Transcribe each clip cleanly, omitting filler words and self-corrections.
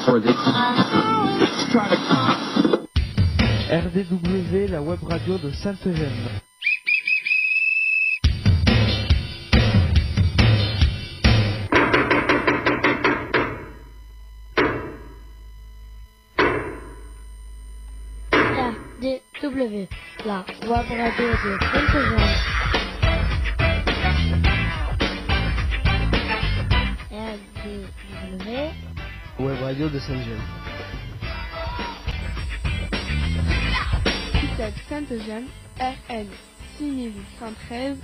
RDW, la web radio de Sainte-Gemme. RDW, la web radio de Sainte-Gemme. RDW, Web radio de Sainte-Gemme. Sainte-Gemme, RN 6113,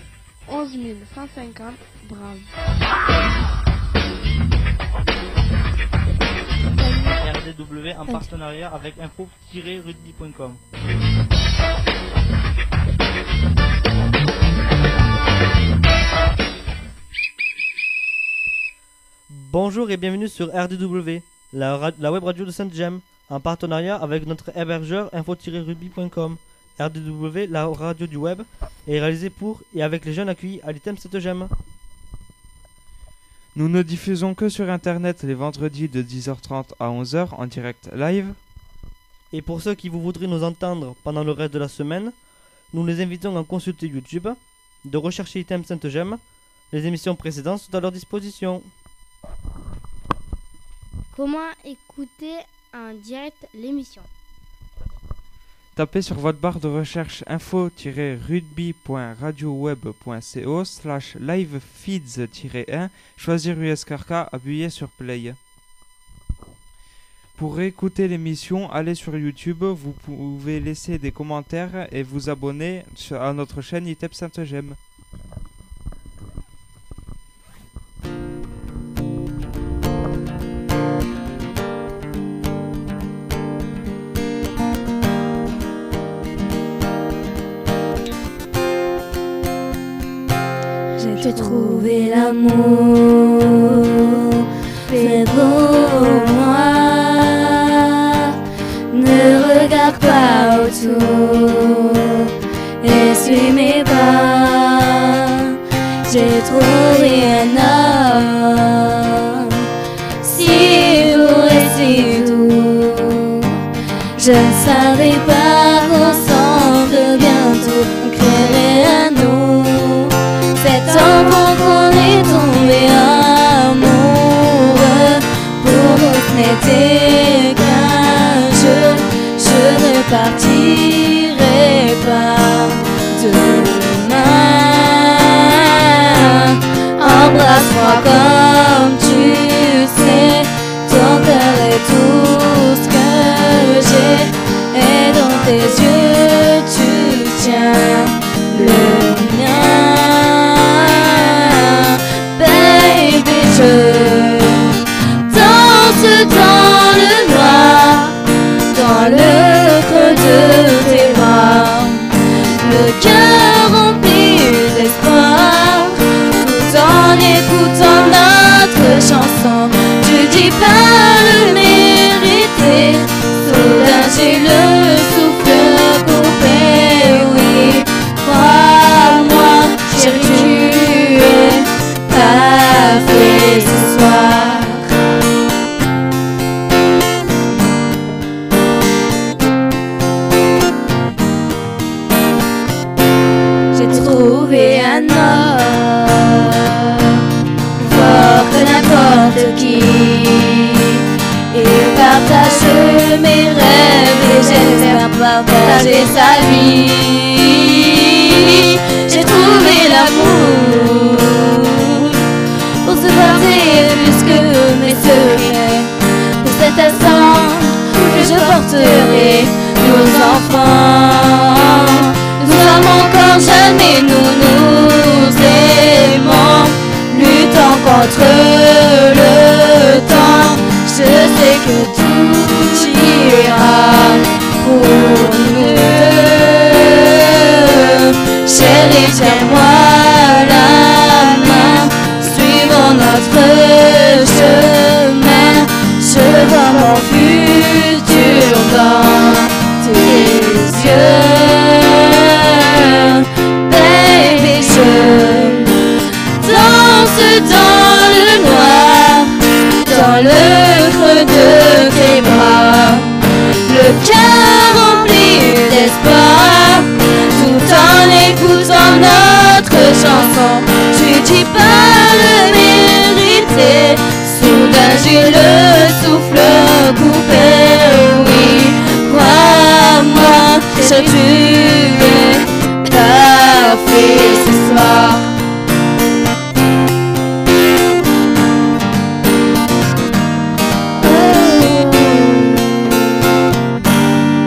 11150, Brave. RDW en partenariat avec info-rugby.com. Bonjour et bienvenue sur RDW, la web radio de Sainte-Gemme, en partenariat avec notre hébergeur info-rugby.com. RDW, la radio du web, est réalisée pour et avec les jeunes accueillis à l'ITEM Sainte-Gemme. Nous ne diffusons que sur internet les vendredis de 10h30 à 11h en direct live. Et pour ceux qui vous voudraient nous entendre pendant le reste de la semaine, nous les invitons à consulter YouTube, de rechercher ITEM Sainte-Gemme. Les émissions précédentes sont à leur disposition. Comment écouter en direct l'émission? Tapez sur votre barre de recherche info-rugby.radioweb.co/livefeeds-1, choisir USKRK, appuyez sur Play. Pour réécouter l'émission, allez sur YouTube, vous pouvez laisser des commentaires et vous abonner à notre chaîne ITEM Sainte-Gemme. J'ai trouvé l'amour fait pour moi. Ne regarde pas autour et suis mes pas. J'ai trouvé un homme si beau et si doux. Je ne savais pas qu'ensemble bientôt on créerait un nous. Cet enfant qu'on est tombé amoureux, pour nous ce n'était qu'un jeu. Je ne partirai pas demain. Embrasse-moi comme tu sais, ton cœur est tout ce que j'ai, et dans tes yeux tu tiens le mien. Je danse dans le noir, dans le creux de tes bras, le cœur rempli d'espoir, tout en écoutant notre chanson. Tu dis pas le mériter, soudain j'ai le souffle coupé. Oui, crois-moi, chérie, tu es parfait ce soir. J'ai trouvé un homme fort que n'importe qui. Il partage mes rêves et j'espère partager sa vie. J'ai trouvé l'amour pour se porter plus que mes secrets. Pour cet instant que je porterai nos enfants. Nous sommes encore jeunes mais nous nous aimons, luttant contre le temps. Je sais que tout ira pour nous deux. Chérie, tiens-moi la main, suivons notre chemin. Je vois mon futur dans tes yeux. tu es parfait ce soir.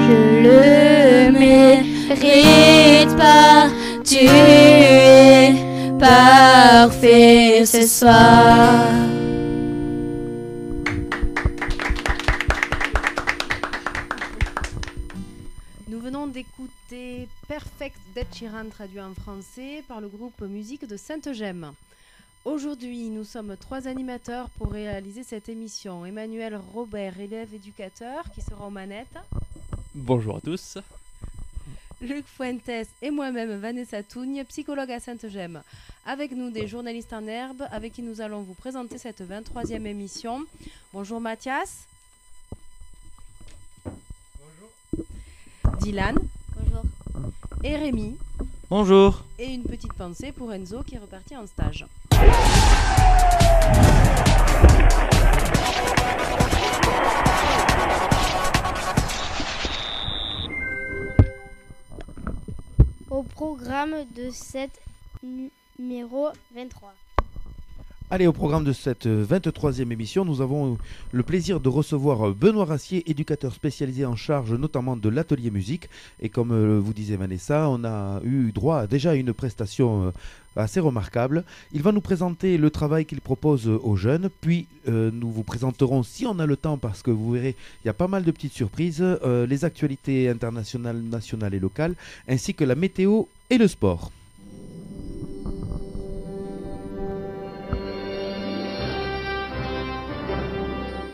Je le mérite pas, tu es parfait ce soir. Nous venons d'écouter Perfect d'Ed Sheeran traduit en français par le groupe Musique de Sainte-Gemme. Aujourd'hui, nous sommes 3 animateurs pour réaliser cette émission. Emmanuel Robert, élève éducateur, qui sera aux manettes. Bonjour à tous. Luc Fuentes et moi-même, Vanessa Tougne, psychologue à Sainte-Gemme. Avec nous, des journalistes en herbe, avec qui nous allons vous présenter cette 23e émission. Bonjour Mathias. Bonjour. Dylan. Bonjour. Et Rémi. Bonjour. Et une petite pensée pour Enzo qui est reparti en stage. Au programme de cette numéro 23. Allez, au programme de cette 23e émission, nous avons le plaisir de recevoir Benoît Rassier, éducateur spécialisé en charge notamment de l'atelier musique. Et comme vous disait Vanessa, on a eu droit déjà à une prestation assez remarquable. Il va nous présenter le travail qu'il propose aux jeunes, puis nous vous présenterons, si on a le temps, parce que vous verrez, il y a pas mal de petites surprises, les actualités internationales, nationales et locales, ainsi que la météo et le sport.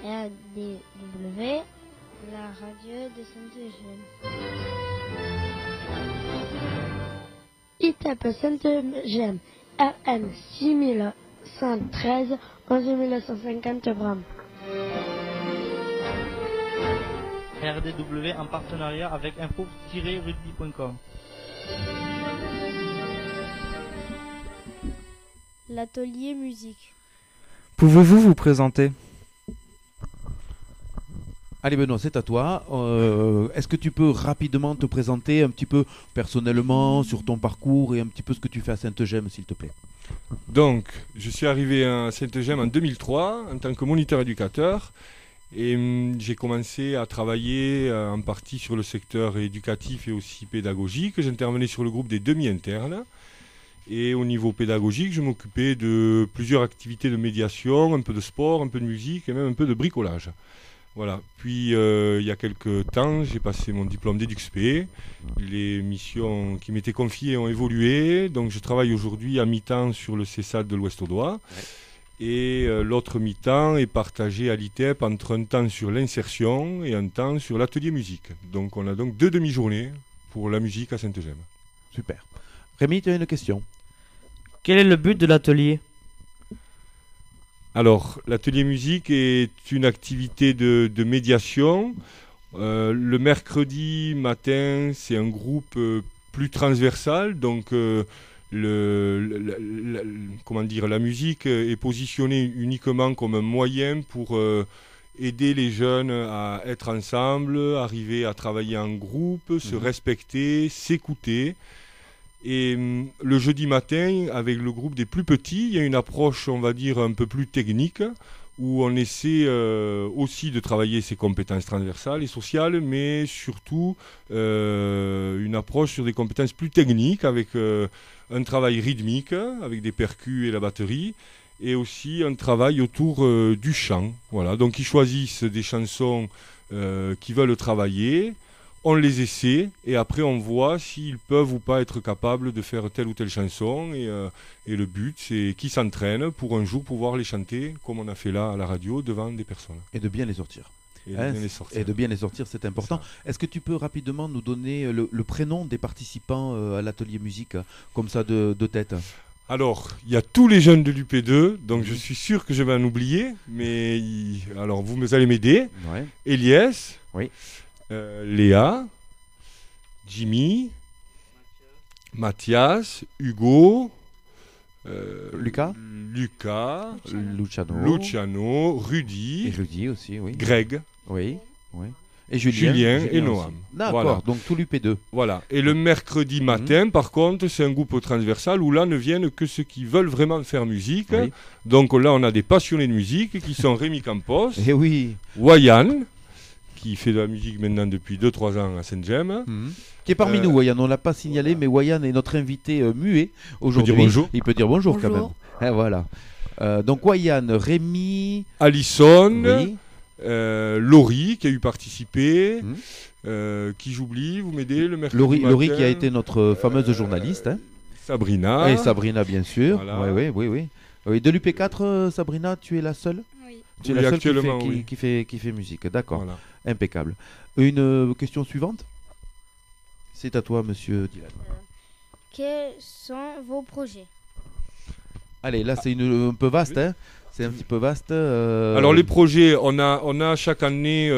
RDW, la radio de Sainte-Gemme. ITEP Sainte-Gemme, RN 6113, 11150 Bram. RDW en partenariat avec info-rugby.com. L'atelier musique. Pouvez-vous vous présenter ? Allez Benoît, c'est à toi. Est-ce que tu peux rapidement te présenter un petit peu personnellement sur ton parcours et un petit peu ce que tu fais à Sainte-Gemme, s'il te plaît? Donc, je suis arrivé à Sainte-Gemme en 2003 en tant que moniteur éducateur et j'ai commencé à travailler en partie sur le secteur éducatif et aussi pédagogique. J'intervenais sur le groupe des demi-internes et au niveau pédagogique, je m'occupais de plusieurs activités de médiation, un peu de sport, un peu de musique et même un peu de bricolage. Voilà. Puis il y a quelques temps, j'ai passé mon diplôme d'EduxP. Les missions qui m'étaient confiées ont évolué. Donc je travaille aujourd'hui à mi-temps sur le CESAD de l'Ouest Audois. Ouais. Et l'autre mi-temps est partagé à l'ITEP entre un temps sur l'insertion et un temps sur l'atelier musique. Donc on a donc 2 demi-journées pour la musique à Sainte-Gemme. Super. Rémi, tu as une question? Quel est le but de l'atelier ? Alors, l'atelier musique est une activité de médiation. Le mercredi matin, c'est un groupe plus transversal. Donc, la musique est positionnée uniquement comme un moyen pour aider les jeunes à être ensemble, arriver à travailler en groupe, se respecter, s'écouter. Et le jeudi matin, avec le groupe des plus petits, il y a une approche, on va dire, un peu plus technique, où on essaie aussi de travailler ses compétences transversales et sociales, mais surtout une approche sur des compétences plus techniques, avec un travail rythmique, avec des percus et la batterie, et aussi un travail autour du chant. Voilà. Donc ils choisissent des chansons qu'ils veulent travailler. On les essaie et après on voit s'ils peuvent ou pas être capables de faire telle ou telle chanson et le but c'est qu'ils s'entraînent pour un jour pouvoir les chanter comme on a fait là à la radio devant des personnes. Et de bien les sortir. Et de bien les sortir, c'est important. Est-ce que tu peux rapidement nous donner le prénom des participants à l'atelier musique, comme ça de tête? Alors, il y a tous les jeunes de l'UP2, donc je suis sûr que je vais en oublier, mais alors vous allez m'aider. Ouais. Elias. Oui. Léa, Jimmy, Mathias, Hugo, Lucas, Luciano, Rudy, et Rudy aussi, oui. Greg. Oui, oui. Et Julien et aussi. Noam. D'accord, Voilà. donc tout l'UP2. Voilà. Et le mercredi matin, par contre, c'est un groupe transversal où là ne viennent que ceux qui veulent vraiment faire musique. Oui. Donc là, on a des passionnés de musique qui sont Rémi Campos, Et oui, Wayan, qui fait de la musique maintenant depuis 2-3 ans à Saint-Gem. qui est parmi Euh, nous, Wayan. On ne l'a pas signalé, mais Wayan est notre invité muet aujourd'hui. dire bonjour. Il peut dire bonjour, quand Bonjour. même. Et voilà. Donc Wayan, Rémi, Alison, oui. Laurie qui a eu participé. Mhm. Qui j'oublie, vous m'aidez le mercredi Laurie matin. qui a été notre fameuse journaliste. Hein. Sabrina. Et Sabrina, bien sûr. Voilà. Oui. Oui, de l'UP4, Sabrina, tu es la seule. Oui. Tu es Oui, la seule qui actuellement, fait, oui. qui fait musique. D'accord, Voilà. impeccable. Une question suivante. C'est à toi, monsieur Dylan. Quels sont vos projets? Allez, là, c'est un peu vaste. Hein. C'est un petit peu vaste. Alors les projets, on a chaque année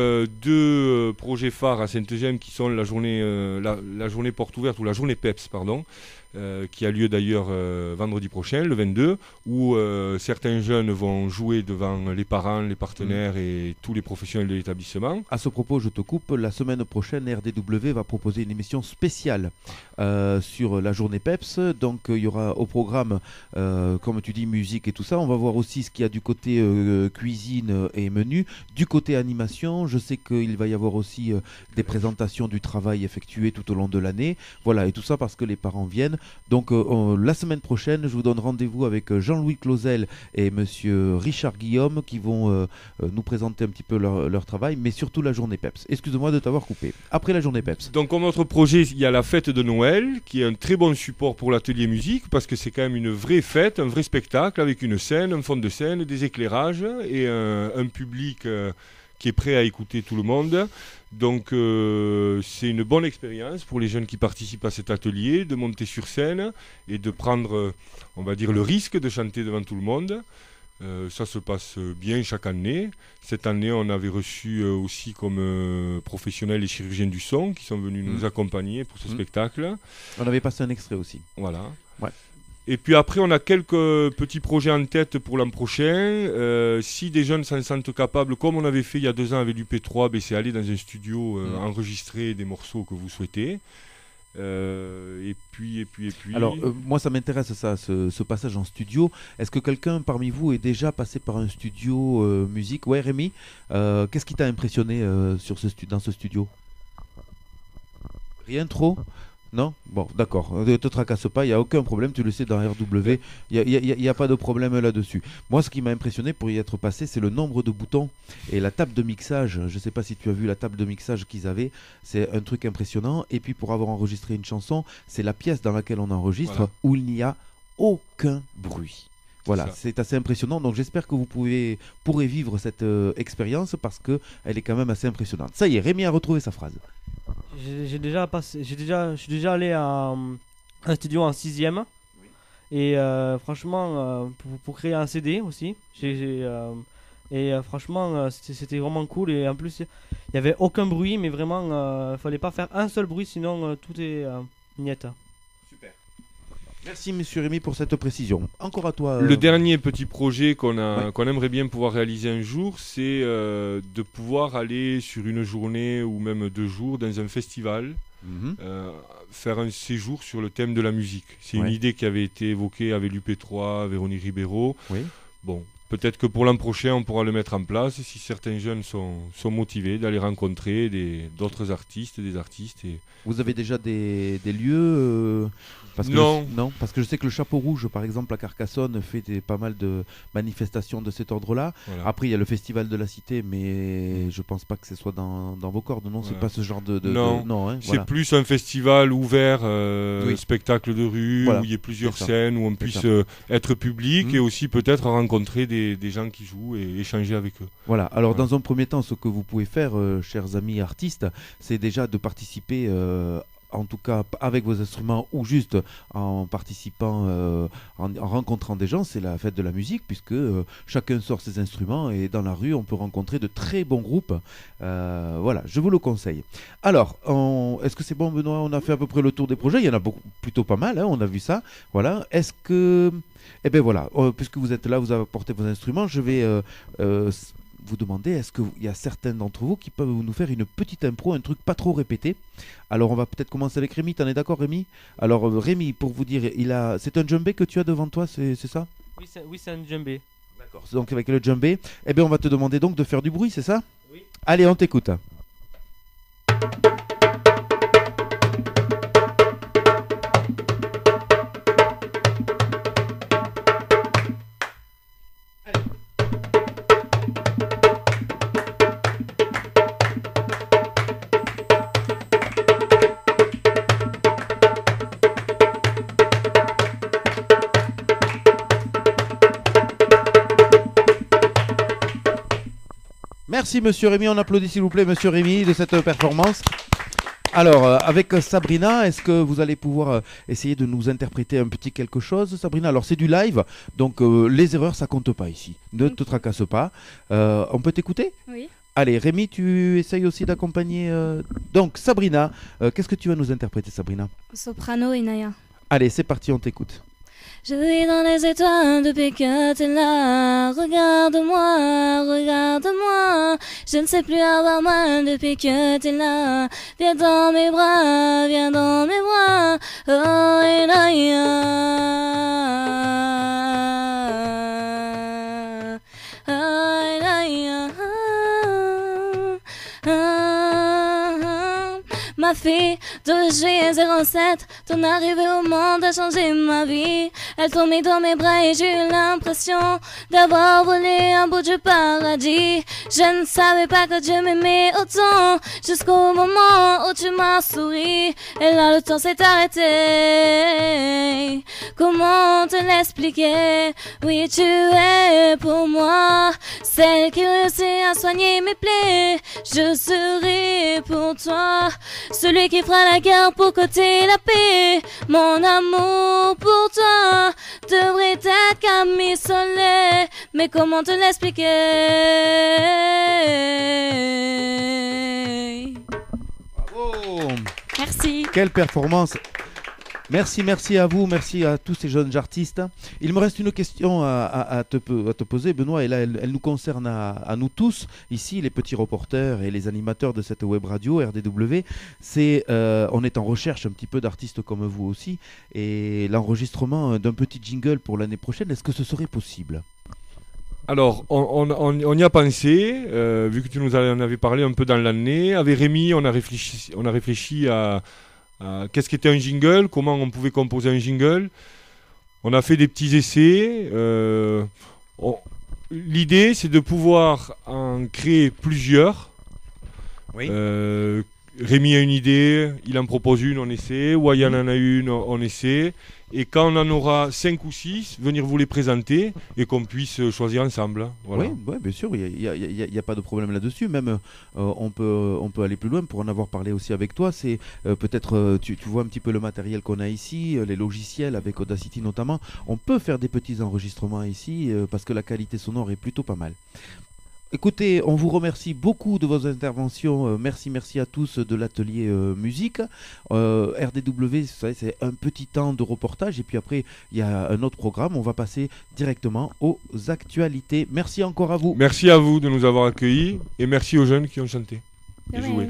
deux projets phares à Sainte-Gemme qui sont la journée porte ouverte ou la journée PEPS, pardon, qui a lieu d'ailleurs vendredi prochain, le 22, où certains jeunes vont jouer devant les parents, les partenaires et tous les professionnels de l'établissement. À ce propos, je te coupe. La semaine prochaine, RDW va proposer une émission spéciale sur la journée PEPS. Donc, il y aura au programme, comme tu dis, musique et tout ça. On va voir aussi ce qu'il y a du côté cuisine et menu. Du côté animation, je sais qu'il va y avoir aussi des présentations du travail effectué tout au long de l'année. Voilà, et tout ça parce que les parents viennent. Donc, la semaine prochaine, je vous donne rendez-vous avec Jean-Louis Clausel et monsieur Richard Guillaume qui vont nous présenter un petit peu leur travail, mais surtout la journée PEPS. Excuse-moi de t'avoir coupé. Après la journée PEPS. Donc comme autre projet, il y a la fête de Noël, qui est un très bon support pour l'atelier musique, parce que c'est quand même une vraie fête, un vrai spectacle, avec une scène, un fond de scène, des éclairages, et un public qui est prêt à écouter tout le monde. Donc c'est une bonne expérience pour les jeunes qui participent à cet atelier, de monter sur scène et de prendre, on va dire, le risque de chanter devant tout le monde. Ça se passe bien chaque année. Cette année, on avait reçu aussi comme professionnels les chirurgiens du son qui sont venus nous accompagner pour ce spectacle. On avait passé un extrait aussi. Voilà. Ouais. Et puis après, on a quelques petits projets en tête pour l'an prochain. Si des jeunes s'en sentent capables, comme on avait fait il y a 2 ans avec l'UP3, c'est aller dans un studio enregistrer des morceaux que vous souhaitez. Et puis. Alors, moi, ça m'intéresse ça, ce passage en studio. Est-ce que quelqu'un parmi vous est déjà passé par un studio musique? Ouais, Rémi, qu'est-ce qui t'a impressionné dans ce studio? Rien trop? Non? Bon, d'accord. Ne te tracasse pas, il n'y a aucun problème, tu le sais, dans RW, il n'y a pas de problème là-dessus. Moi, ce qui m'a impressionné pour y être passé, c'est le nombre de boutons et la table de mixage. Je ne sais pas si tu as vu la table de mixage qu'ils avaient, c'est un truc impressionnant. Et puis, pour avoir enregistré une chanson, c'est la pièce dans laquelle on enregistre où il n'y a aucun bruit. Voilà, c'est assez impressionnant. Donc j'espère que vous pourrez vivre cette expérience parce qu'elle est quand même assez impressionnante. Ça y est, Rémi a retrouvé sa phrase. Je suis déjà allé à un studio en 6ème. Et franchement, pour créer un CD aussi. Franchement, c'était vraiment cool. Et en plus, il n'y avait aucun bruit, mais vraiment, il ne fallait pas faire un seul bruit, sinon tout est niette. Merci monsieur Rémi pour cette précision. Encore à toi. Le dernier petit projet qu'on aimerait bien pouvoir réaliser un jour, c'est de pouvoir aller sur une journée ou même 2 jours dans un festival, faire un séjour sur le thème de la musique. C'est une idée qui avait été évoquée avec l'UP3, Véronique Ribeiro. Bon, peut-être que pour l'an prochain, on pourra le mettre en place si certains jeunes sont motivés d'aller rencontrer d'autres artistes, des artistes. Vous avez déjà des lieux Non. Parce que je sais que le Chapeau Rouge, par exemple, à Carcassonne, fait pas mal de manifestations de cet ordre-là. Voilà. Après, il y a le Festival de la Cité, mais je pense pas que ce soit dans vos cordes. Non, c'est pas ce genre de... Non, c'est plus un festival ouvert, spectacle de rue, où il y a plusieurs scènes, où on puisse être public et aussi peut-être rencontrer des gens qui jouent et échanger avec eux. Voilà, alors dans un premier temps, ce que vous pouvez faire, chers amis artistes, c'est déjà de participer en tout cas avec vos instruments ou juste en participant, en rencontrant des gens. C'est la fête de la musique puisque chacun sort ses instruments et dans la rue on peut rencontrer de très bons groupes. Voilà, je vous le conseille. Alors, est-ce que c'est bon Benoît? On a fait à peu près le tour des projets, il y en a plutôt pas mal, hein, on a vu ça. Voilà, est-ce que... Eh bien voilà, puisque vous êtes là, vous avez apporté vos instruments, je vais vous demander, est-ce qu'il y a certains d'entre vous qui peuvent nous faire une petite impro, un truc pas trop répété. Alors on va peut-être commencer avec Rémi, t'en es d'accord Rémi? Alors Rémi, pour vous dire, c'est un djembé que tu as devant toi, c'est ça? Oui, c'est un djembé. D'accord, donc avec le djembé, eh bien on va te demander donc de faire du bruit, c'est ça? Oui. Allez, on t'écoute. Merci Monsieur Rémi, on applaudit s'il vous plaît Monsieur Rémi de cette performance. Alors avec Sabrina, est-ce que vous allez pouvoir essayer de nous interpréter un petit quelque chose Sabrina? Alors c'est du live, donc les erreurs ça compte pas ici, ne te tracasse pas. On peut t'écouter? Oui. Allez Rémi, tu essayes aussi d'accompagner. Donc Sabrina, qu'est-ce que tu vas nous interpréter Sabrina? Soprano et Naya. Allez c'est parti, on t'écoute. Je vis dans les étoiles depuis que t'es là. Regarde-moi, regarde-moi. Je ne sais plus avoir mal depuis que t'es là. Viens dans mes bras, viens dans mes bras. Oh, et Naya. Oh, et Naya. Ma fille de G07, ton arrivée au monde a changé ma vie. Elle tombait dans mes bras et j'ai eu l'impression d'avoir volé un bout du paradis. Je ne savais pas que Dieu m'aimait autant jusqu'au moment où tu m'as souri. Et là le temps s'est arrêté. Comment te l'expliquer? Oui, tu es pour moi celle qui réussit à soigner mes plaies. Je serai pour toi celui qui fera la guerre pour que t'aies la paix. Mon amour pour toi devrait être Camille Soleil. Mais comment te l'expliquer? Bravo! Merci. Quelle performance! Merci à vous, merci à tous ces jeunes artistes. Il me reste une question à te poser, Benoît, et là elle nous concerne à nous tous, ici les petits reporters et les animateurs de cette web radio RDW. On est en recherche un petit peu d'artistes comme vous aussi, et l'enregistrement d'un petit jingle pour l'année prochaine, est-ce que ce serait possible? Alors, on y a pensé, vu que tu nous en avais parlé un peu dans l'année. Avec Rémi, on a réfléchi à qu'est-ce qu'était un jingle, comment on pouvait composer un jingle. On a fait des petits essais. L'idée, c'est de pouvoir en créer plusieurs. Oui. Rémi a une idée, il en propose une, on essaie. Wayan en a une, on essaie. Et quand on en aura 5 ou 6, venir vous les présenter et qu'on puisse choisir ensemble. Voilà. Oui, bien sûr, il n'y a pas de problème là-dessus. Même on peut aller plus loin pour en avoir parlé aussi avec toi. C'est peut-être, tu vois un petit peu le matériel qu'on a ici, les logiciels avec Audacity notamment. On peut faire des petits enregistrements ici parce que la qualité sonore est plutôt pas mal. Écoutez, on vous remercie beaucoup de vos interventions. Merci à tous de l'atelier musique. RDW, c'est un petit temps de reportage et puis après, il y a un autre programme. On va passer directement aux actualités. Merci encore à vous. Merci à vous de nous avoir accueillis et merci aux jeunes qui ont chanté et joué.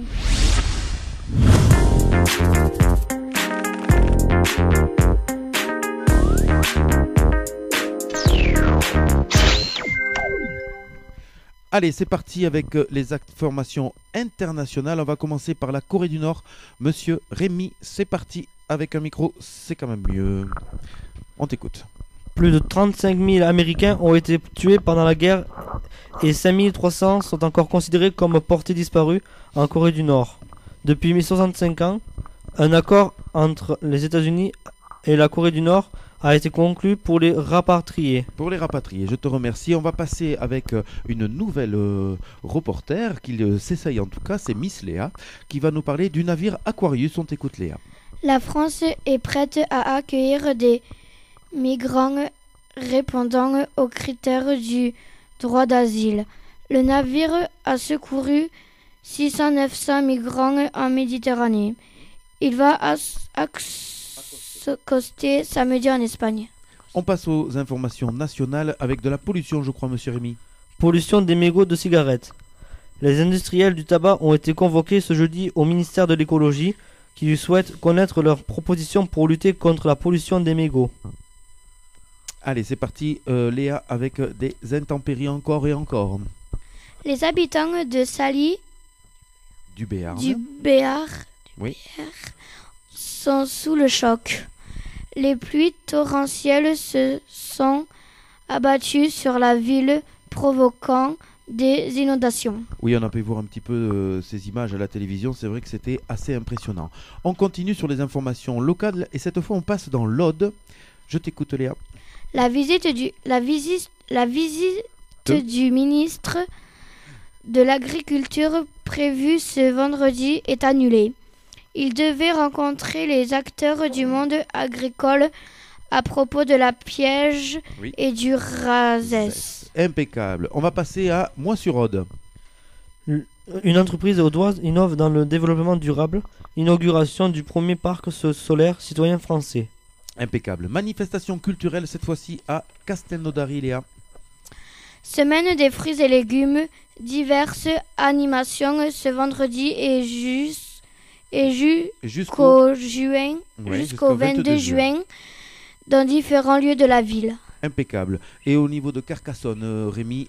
Allez, c'est parti avec les informations internationales. On va commencer par la Corée du Nord. Monsieur Rémi, c'est parti. Avec un micro, c'est quand même mieux. On t'écoute. Plus de 35 000 Américains ont été tués pendant la guerre et 5 300 sont encore considérés comme portés disparus en Corée du Nord. Depuis 65 ans, un accord entre les États-Unis et la Corée du Nord a été conclu pour les rapatrier. Pour les rapatrier, je te remercie. On va passer avec une nouvelle reporter qui s'essaye en tout cas, c'est Miss Léa, qui va nous parler du navire Aquarius. On t'écoute Léa. La France est prête à accueillir des migrants répondant aux critères du droit d'asile. Le navire a secouru 600-900 migrants en Méditerranée. Il va accoster samedi en Espagne. On passe aux informations nationales avec de la pollution, je crois, monsieur Rémi. pollution des mégots de cigarettes. Les industriels du tabac ont été convoqués ce jeudi au ministère de l'écologie qui souhaitent connaître leurs propositions pour lutter contre la pollution des mégots. Allez, c'est parti, Léa, avec des intempéries encore et encore. Les habitants de Saly, Du Béarn. du sont sous le choc. Les pluies torrentielles se sont abattues sur la ville, provoquant des inondations. Oui, on a pu voir un petit peu ces images à la télévision, c'est vrai que c'était assez impressionnant. On continue sur les informations locales et cette fois on passe dans l'Aude. Je t'écoute, Léa. La visite du ministre de l'Agriculture prévue ce vendredi est annulée. Il devait rencontrer les acteurs du monde agricole à propos de la piège et du RASES. Impeccable. On va passer à Moix-sur-Aude. Une entreprise audoise innove dans le développement durable. Inauguration du premier parc solaire citoyen français. Impeccable. Manifestation culturelle cette fois-ci à Castelnaudary, Léa. Semaine des fruits et légumes, diverses animations ce vendredi et jusqu'au 22 juin dans différents lieux de la ville. Impeccable. Et au niveau de Carcassonne, Rémi.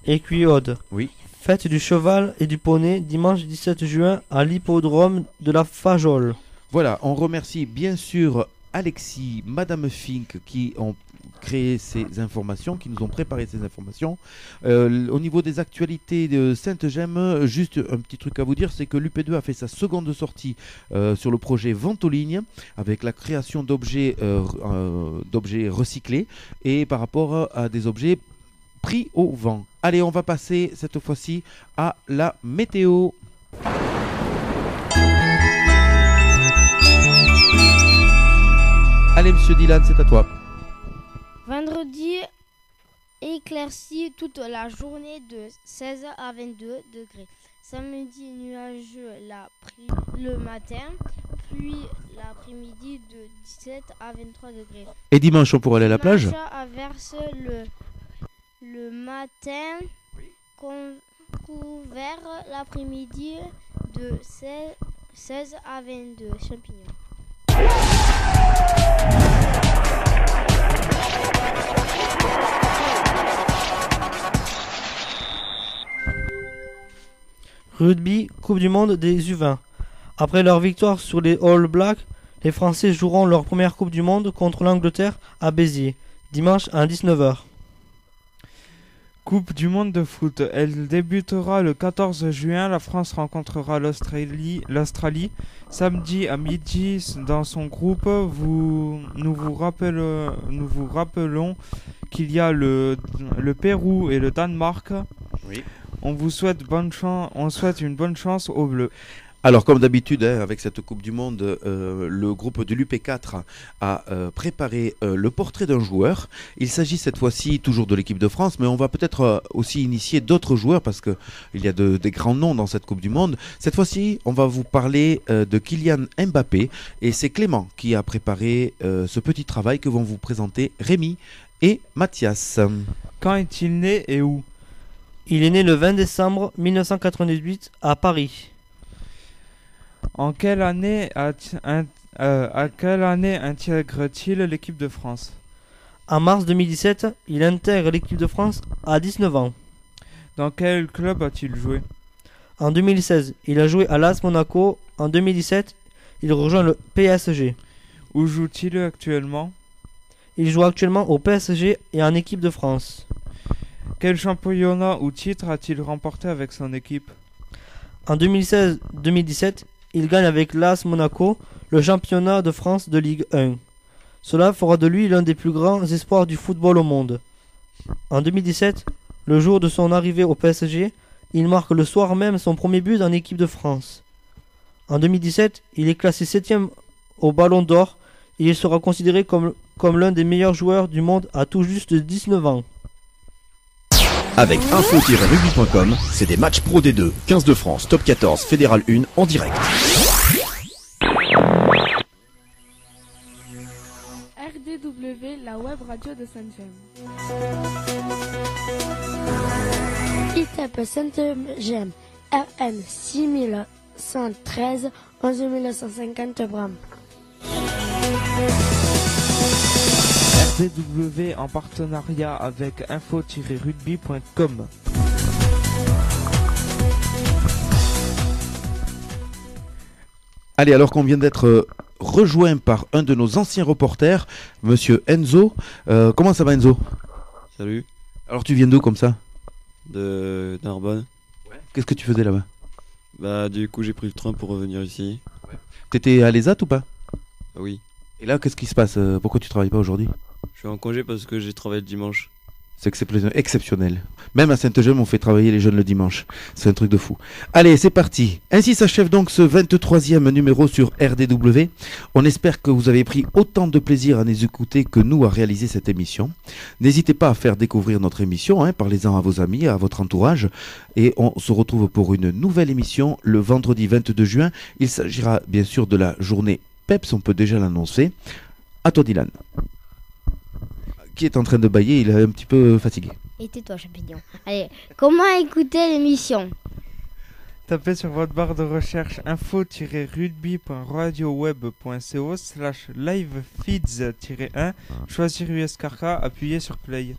Écuy-Aude. Oui. Fête du cheval et du poney dimanche 17 juin à l'hippodrome de la Fajole. Voilà, on remercie bien sûr Alexis, Madame Fink qui ont créé ces informations, qui nous ont préparé ces informations. Au niveau des actualités de Sainte-Gemme, juste un petit truc à vous dire, c'est que l'UP2 a fait sa seconde sortie sur le projet Vente aux lignes, avec la création d'objets recyclés et par rapport à des objets pris au vent. Allez, on va passer cette fois-ci à la météo. Allez, monsieur Dylan, c'est à toi. Vendredi, éclairci toute la journée de 16 à 22 degrés. Samedi, nuageux le matin, puis l'après-midi de 17 à 23 degrés. Et dimanche, on pourrait aller à la plage? Dimanche, averse le matin, couvert l'après-midi de 16 à 22 champignons. Rugby, Coupe du Monde des U20. Après leur victoire sur les All Blacks, les Français joueront leur première Coupe du Monde contre l'Angleterre à Béziers, dimanche à 19h. Coupe du Monde de foot. Elle débutera le 14 juin. La France rencontrera l'Australie. Samedi à midi dans son groupe. Nous vous rappelons qu'il y a le Pérou et le Danemark. Oui. On souhaite une bonne chance aux Bleus. Alors comme d'habitude, avec cette Coupe du Monde, le groupe de l'UP4 a préparé le portrait d'un joueur. Il s'agit cette fois-ci toujours de l'équipe de France, mais on va peut-être aussi initier d'autres joueurs parce qu'il y a des grands noms dans cette Coupe du Monde. Cette fois-ci, on va vous parler de Kylian Mbappé et c'est Clément qui a préparé ce petit travail que vont vous présenter Rémi et Mathias. Quand est-il né et où? Il est né le 20 décembre 1998 à Paris. À quelle année intègre-t-il l'équipe de France? En mars 2017, il intègre l'équipe de France à 19 ans. Dans quel club a-t-il joué? En 2016, il a joué à l'AS Monaco. En 2017, il rejoint le PSG. Où joue-t-il actuellement? Il joue actuellement au PSG et en équipe de France. Quel championnat ou titre a-t-il remporté avec son équipe? En 2016-2017, il gagne avec l'AS Monaco le championnat de France de Ligue 1. Cela fera de lui l'un des plus grands espoirs du football au monde. En 2017, le jour de son arrivée au PSG, il marque le soir même son premier but en équipe de France. En 2017, il est classé 7e au Ballon d'Or et il sera considéré comme l'un des meilleurs joueurs du monde à tout juste 19 ans. Avec info-rugby.com, c'est des matchs pro D2, 15 de France, top 14, fédéral 1 en direct. RDW, la web radio de Sainte-Gemme. ITEP Sainte-Gemme, RN 6113, 11150 Bram. RDW en partenariat avec info-rugby.com. Allez, alors qu'on vient d'être rejoint par un de nos anciens reporters, monsieur Enzo. Comment ça va, Enzo? Salut. Alors tu viens d'où comme ça? De Narbonne. Qu'est-ce que tu faisais là-bas? Bah du coup j'ai pris le train pour revenir ici. T'étais à l'ESAT ou pas? Oui. Et là, qu'est-ce qui se passe? Pourquoi tu travailles pas aujourd'hui? Je suis en congé parce que j'ai travaillé le dimanche. C'est exceptionnel. Même à Sainte-Gemme, on fait travailler les jeunes le dimanche. C'est un truc de fou. Allez, c'est parti. Ainsi s'achève donc ce 23e numéro sur RDW. On espère que vous avez pris autant de plaisir à nous écouter que nous à réaliser cette émission. N'hésitez pas à faire découvrir notre émission, parlez-en à vos amis, à votre entourage. Et on se retrouve pour une nouvelle émission le vendredi 22 juin. Il s'agira bien sûr de la journée PEPS, on peut déjà l'annoncer. À toi, Dylan. Qui est en train de bâiller, il est un petit peu fatigué. Et tais-toi, champignon. Allez, comment écouter l'émission? Tapez sur votre barre de recherche info-rugby.radioweb.co/livefeeds-1, choisir USKK, appuyez sur play.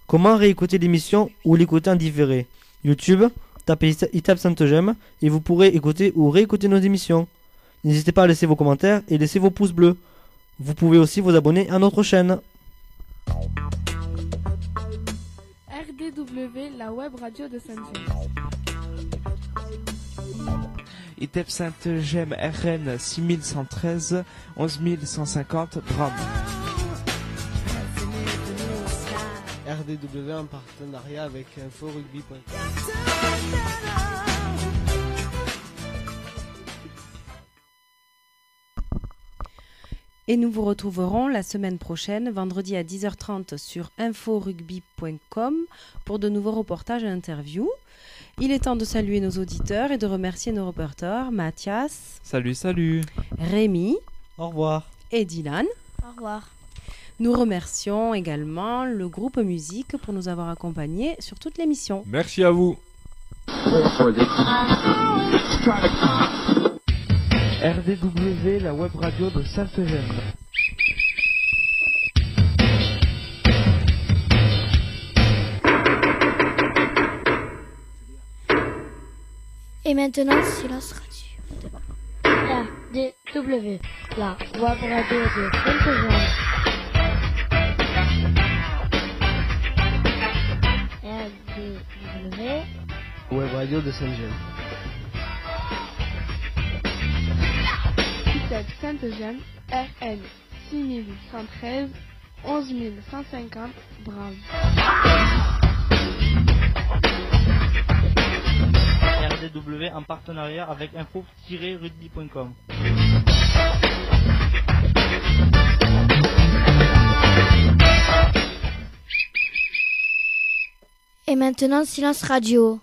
Comment réécouter l'émission ou l'écouter en différé? YouTube, tapez ITEP Sainte-Gemme et vous pourrez écouter ou réécouter nos émissions. N'hésitez pas à laisser vos commentaires et laisser vos pouces bleus. Vous pouvez aussi vous abonner à notre chaîne. RDW, la web radio de Sainte-Gemme. ITEP Sainte-Gemme RN 6113, 11150 Bram. RDW en partenariat avec info-rugby.com. Et nous vous retrouverons la semaine prochaine, vendredi à 10h30 sur inforugby.com pour de nouveaux reportages et interviews. Il est temps de saluer nos auditeurs et de remercier nos reporters Mathias. Salut. Rémi. Au revoir. Et Dylan. Au revoir. Nous remercions également le groupe musique pour nous avoir accompagnés sur toute l'émission. Merci à vous. RDW, la web radio de Sainte-Gemme. Et maintenant, silence radio. RDW, la web radio de Sainte-Gemme. RDW, web radio de Sainte-Gemme. ITEP Sainte-Gemme, RN 6113, 11150 Bram. RDW en partenariat avec info-rugby.com. Et maintenant, silence radio.